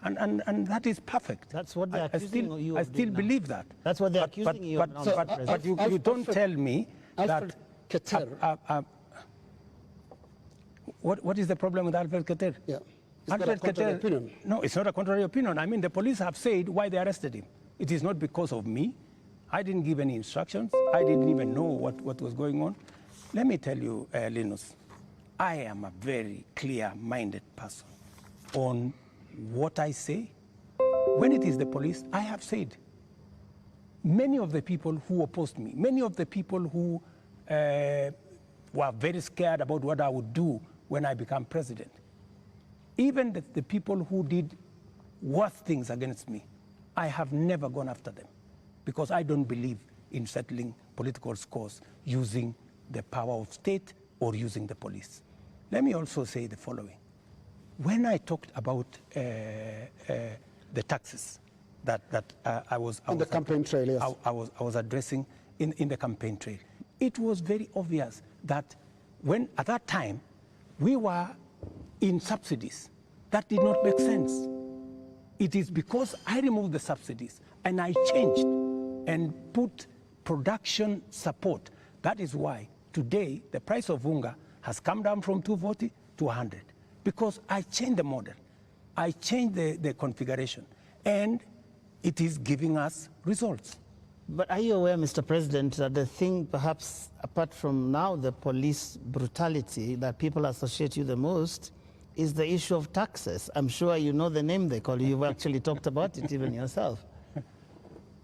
And that is perfect. That's what they're accusing you of. I still believe that. That's what they're accusing you of. But you don't tell me that... What is the problem with Alfred Keter? Yeah. Alfred Keter, no, it's not a contrary opinion. I mean, the police have said why they arrested him. It is not because of me. I didn't give any instructions. I didn't even know what was going on. Let me tell you, Linus, I am a very clear-minded person on what I say. When it is the police, I have said, many of the people who opposed me, many of the people who were very scared about what I would do when I become president, even the people who did worse things against me, I have never gone after them because I don't believe in settling political scores using the power of state or using the police. Let me also say the following. When I talked about the taxes that I was addressing in the campaign trail, it was very obvious that when at that time we were in subsidies, that did not make sense. It is because I removed the subsidies and I changed and put production support. That is why today the price of unga has come down from 240 to 100, because I changed the model. I changed the configuration, and it is giving us results. But are you aware, Mr. President, that the thing, perhaps apart from now the police brutality that people associate you the most, is the issue of taxes? I'm sure you know the name they call you. You've actually talked about it even yourself.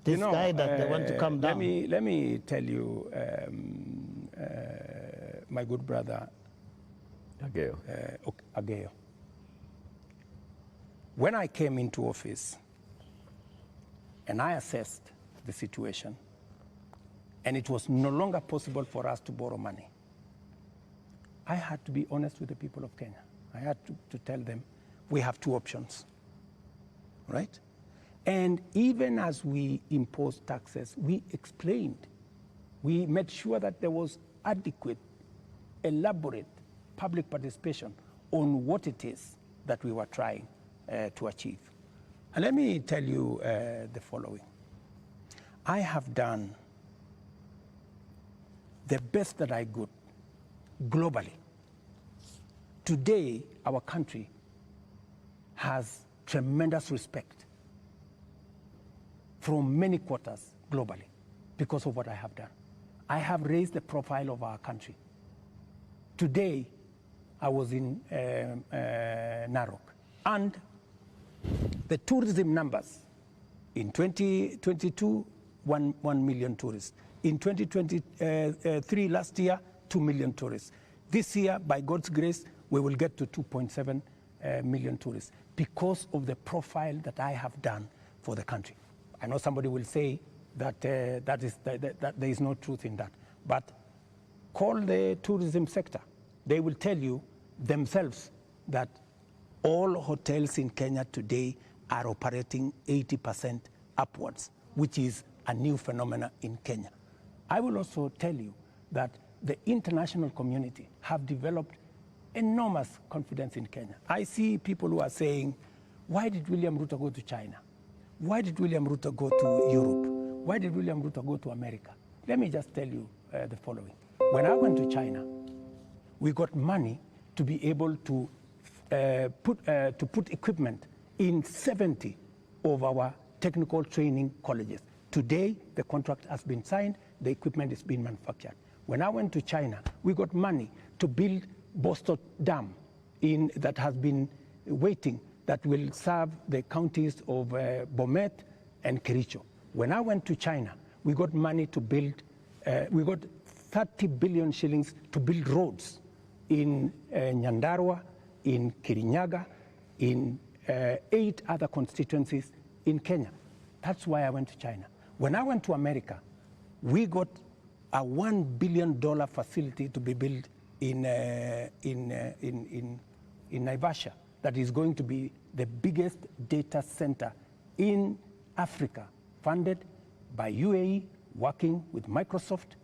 This guy that they want to come down. Let me tell you, my good brother, Ageo. When I came into office and I assessed the situation, and it was no longer possible for us to borrow money, I had to be honest with the people of Kenya. I had to tell them we have two options, right? And even as we imposed taxes, we explained, we made sure that there was adequate, elaborate public participation on what it is that we were trying to achieve. And let me tell you the following. I have done the best that I could globally. Today, our country has tremendous respect from many quarters globally because of what I have done. I have raised the profile of our country. Today, I was in Narok, and the tourism numbers in 2022, 1 million tourists. In 2023, last year, 2 million tourists. This year, by God's grace, we will get to 2.7 million tourists because of the profile that I have done for the country. I know somebody will say that, that there is no truth in that, but call the tourism sector. They will tell you themselves that all hotels in Kenya today are operating 80% upwards, which is a new phenomenon in Kenya. I will also tell you that the international community have developed enormous confidence in Kenya. I see people who are saying, why did William Ruto go to China? Why did William Ruto go to Europe? Why did William Ruto go to America? Let me just tell you the following. When I went to China, we got money to be able to put equipment in 70 of our technical training colleges. Today, the contract has been signed, the equipment is being manufactured. When I went to China, we got money to build Boston Dam that has been waiting, that will serve the counties of Bomet and Kericho. When I went to China, we got money to build, we got 30 billion shillings to build roads in Nyandarua, in Kirinyaga, in 8 other constituencies in Kenya. That's why I went to China. When I went to America, we got a $1 billion facility to be built in Naivasha that is going to be the biggest data center in Africa, funded by UAE, working with Microsoft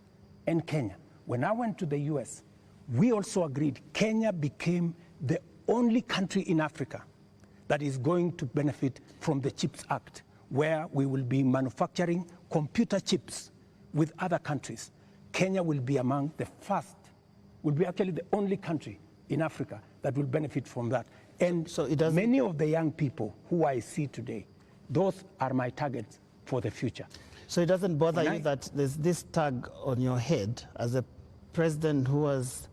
and Kenya. When I went to the US, we also agreed Kenya became the only country in Africa that is going to benefit from the CHIPS Act, where we will be manufacturing computer chips with other countries. Kenya will be among the first, will be actually the only country in Africa that will benefit from that. And so many of the young people who I see today, those are my targets for the future. So it doesn't bother you that there's this tag on your head as a president who has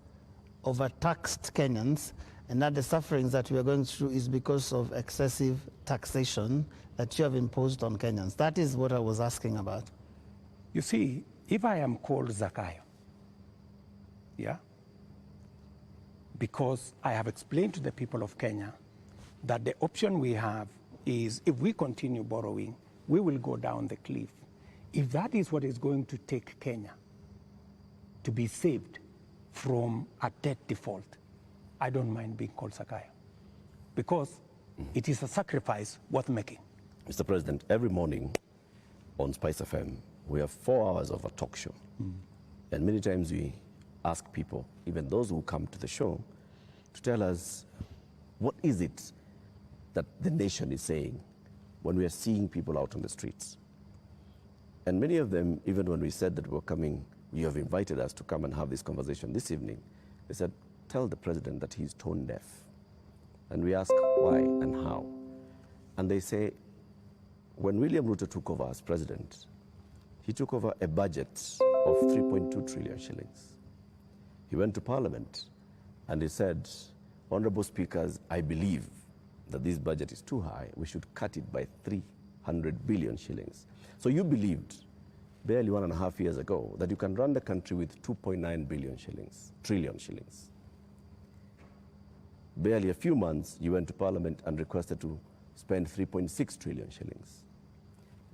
overtaxed Kenyans, and that the sufferings that we are going through is because of excessive taxation that you have imposed on Kenyans? That is what I was asking about. You see, if I am called Zakayo, yeah, because I have explained to the people of Kenya that the option we have is if we continue borrowing, we will go down the cliff. If that is what is going to take Kenya to be saved from a debt default, I don't mind being called Zakayo, because it is a sacrifice worth making. Mr. President, every morning on Spice FM, we have 4 hours of a talk show. And many times we ask people, even those who come to the show, to tell us what is it that the nation is saying when we are seeing people out on the streets. And many of them, even when we said that we were coming, you have invited us to come and have this conversation this evening, they said, tell the president that he's tone deaf. And we ask why and how. And they say, when William Ruto took over as president, he took over a budget of 3.2 trillion shillings. He went to Parliament and he said, Honorable Speakers, I believe that this budget is too high. We should cut it by 300 billion shillings. So you believed barely 1.5 years ago that you can run the country with 2.9 trillion shillings. Barely a few months, you went to Parliament and requested to spend 3.6 trillion shillings.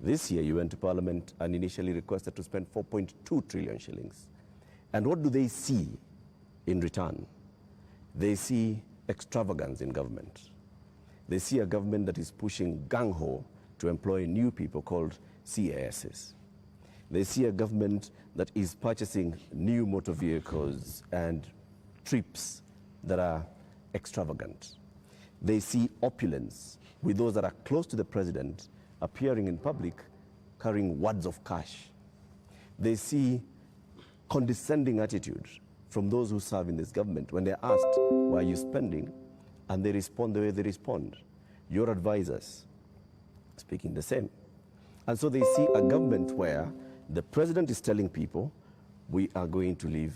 This year, you went to Parliament and initially requested to spend 4.2 trillion shillings. And what do they see in return? They see extravagance in government. They see a government that is pushing gung-ho to employ new people called CASs. They see a government that is purchasing new motor vehicles and trips that are extravagant. They see opulence with those that are close to the president appearing in public carrying wads of cash. They see condescending attitude from those who serve in this government when they're asked, why are you spending? And they respond the way they respond. Your advisors speaking the same. And so they see a government where the president is telling people, we are going to live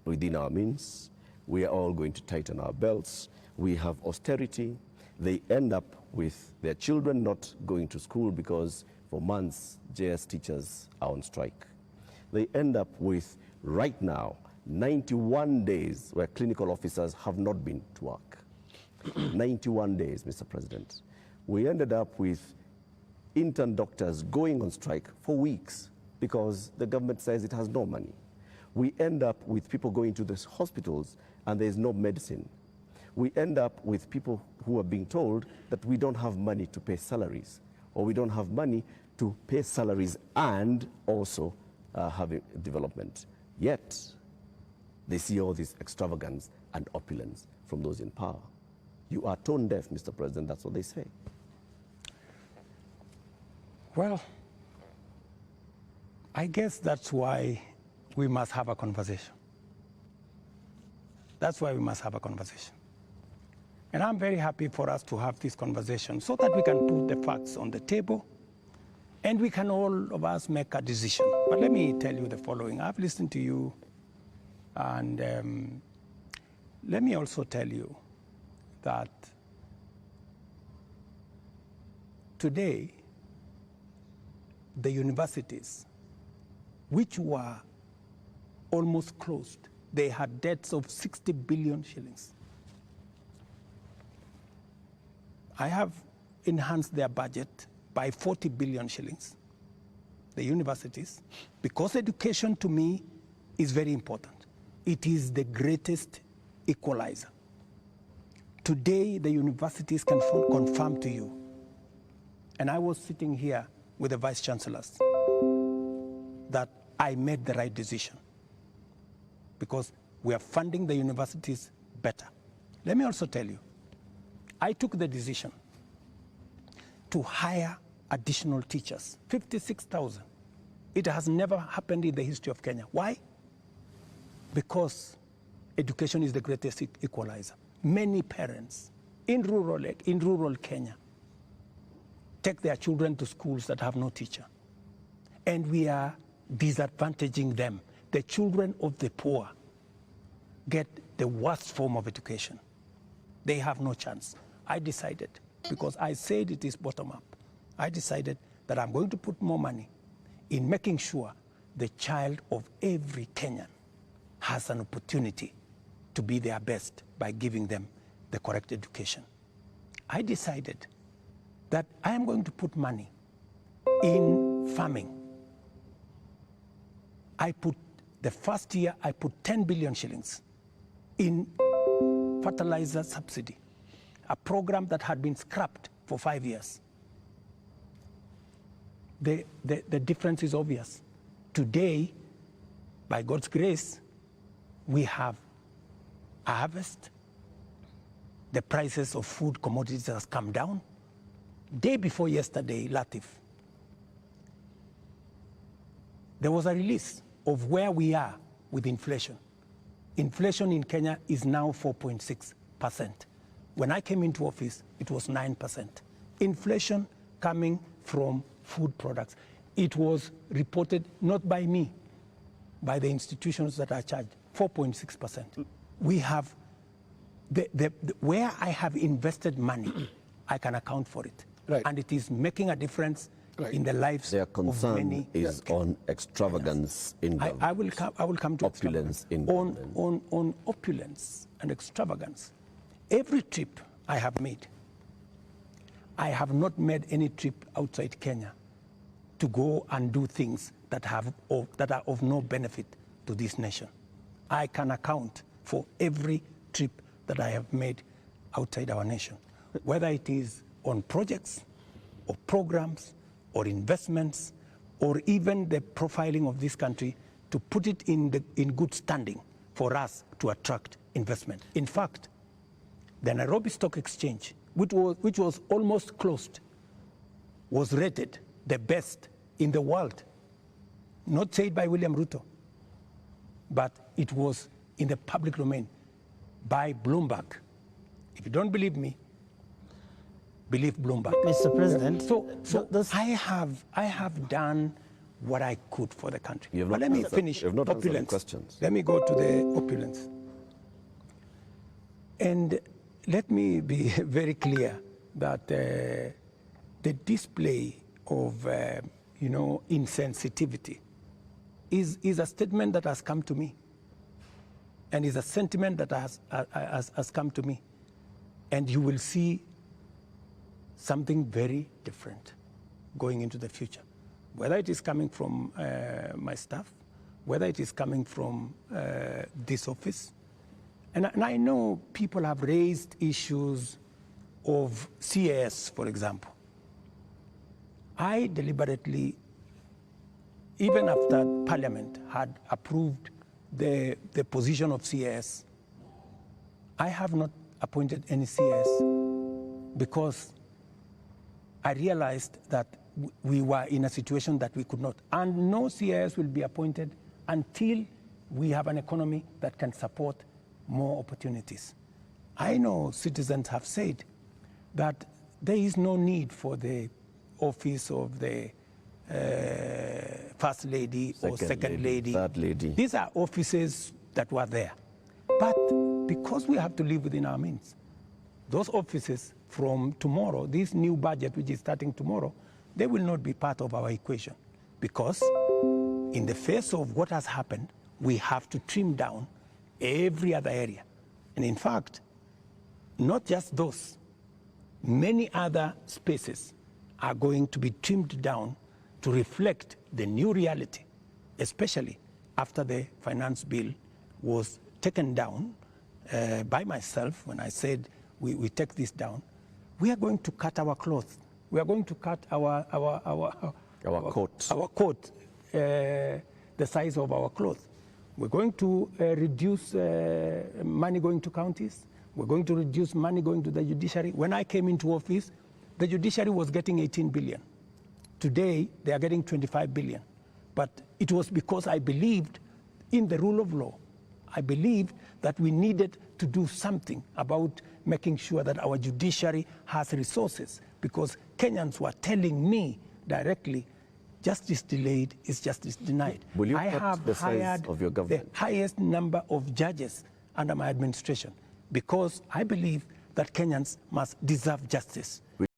within our means, we are all going to tighten our belts, we have austerity. They end up with their children not going to school because for months JS teachers are on strike. They end up with, right now, 91 days where clinical officers have not been to work. 91 days, Mr. President. We ended up with intern doctors going on strike for weeks because the government says it has no money. We end up with people going to the hospitals and there's no medicine. We end up with people who are being told that we don't have money to pay salaries, or we don't have money to pay salaries and also have development. Yet, they see all this extravagance and opulence from those in power. You are tone deaf, Mr. President, that's what they say. Well, I guess that's why we must have a conversation. That's why we must have a conversation. And I'm very happy for us to have this conversation so that we can put the facts on the table and we can all of us make a decision. But let me tell you the following. I've listened to you, and let me also tell you that today, the universities, which were almost closed, they had debts of 60 billion shillings. I have enhanced their budget by 40 billion shillings, the universities, because education to me is very important. It is the greatest equalizer. Today, the universities can confirm to you, and I was sitting here with the vice chancellors, that I made the right decision because we are funding the universities better. Let me also tell you, I took the decision to hire additional teachers, 56,000. It has never happened in the history of Kenya. Why? Because education is the greatest equalizer. Many parents in rural Kenya take their children to schools that have no teacher. And we are disadvantaging them. The children of the poor get the worst form of education. They have no chance. I decided, because I said it is bottom up, I decided that I'm going to put more money in making sure the child of every Kenyan has an opportunity to be their best by giving them the correct education. I decided that I am going to put money in farming. The first year, I put 10 billion shillings in fertilizer subsidy, a program that had been scrapped for 5 years. The difference is obvious. Today, by God's grace, we have a harvest. The prices of food commodities has come down. Day before yesterday, Latif, there was a release of where we are with inflation. Inflation in Kenya is now 4.6%. When I came into office, it was 9%. Inflation coming from food products. It was reported not by me, by the institutions that are charged, 4.6%. We have, where I have invested money, I can account for it. Right. And it is making a difference in the lives Their of concern many. is on extravagance in government. I will come to opulence in on, government. on opulence and extravagance. Every trip I have made, I have not made any trip outside Kenya to go and do things that are of no benefit to this nation. I can account for every trip that I have made outside our nation, whether it is on projects or programs or investments, or even the profiling of this country to put it in good standing for us to attract investment. In fact, the Nairobi Stock Exchange, which was almost closed, was rated the best in the world. Not said by William Ruto, but it was in the public domain by Bloomberg. If you don't believe me, believe Bloomberg. Mr. President, So I have done what I could for the country. But let me finish. You have not answered the opulence. questions. Let me go to the opulence. And let me be very clear that the display of insensitivity is a statement that has come to me, and is a sentiment that has come to me, and you will see something very different going into the future, whether it is coming from my staff, whether it is coming from this office. And I know people have raised issues of CAS, for example. I deliberately, even after Parliament had approved the position of CAS, I have not appointed any CAS because I realized that we were in a situation that we could not. And no CAS will be appointed until we have an economy that can support more opportunities. I know citizens have said that there is no need for the office of the First Lady or Second Lady. Third Lady. These are offices that were there. But because we have to live within our means, those offices from tomorrow, this new budget which is starting tomorrow, they will not be part of our equation. Because in the face of what has happened, we have to trim down every other area. And in fact, not just those, many other spaces are going to be trimmed down to reflect the new reality, especially after the finance bill was taken down by myself when I said we take this down. We are going to cut our cloth. We are going to cut our coat, the size of our cloth. We're going to reduce money going to counties. We're going to reduce money going to the judiciary. When I came into office, the judiciary was getting 18 billion. Today, they are getting 25 billion. But it was because I believed in the rule of law. I believed that we needed to do something about making sure that our judiciary has resources, because Kenyans were telling me directly, justice delayed is justice denied. Will you I cut have the size hired of your government? the highest number of judges under my administration, because I believe that Kenyans must deserve justice.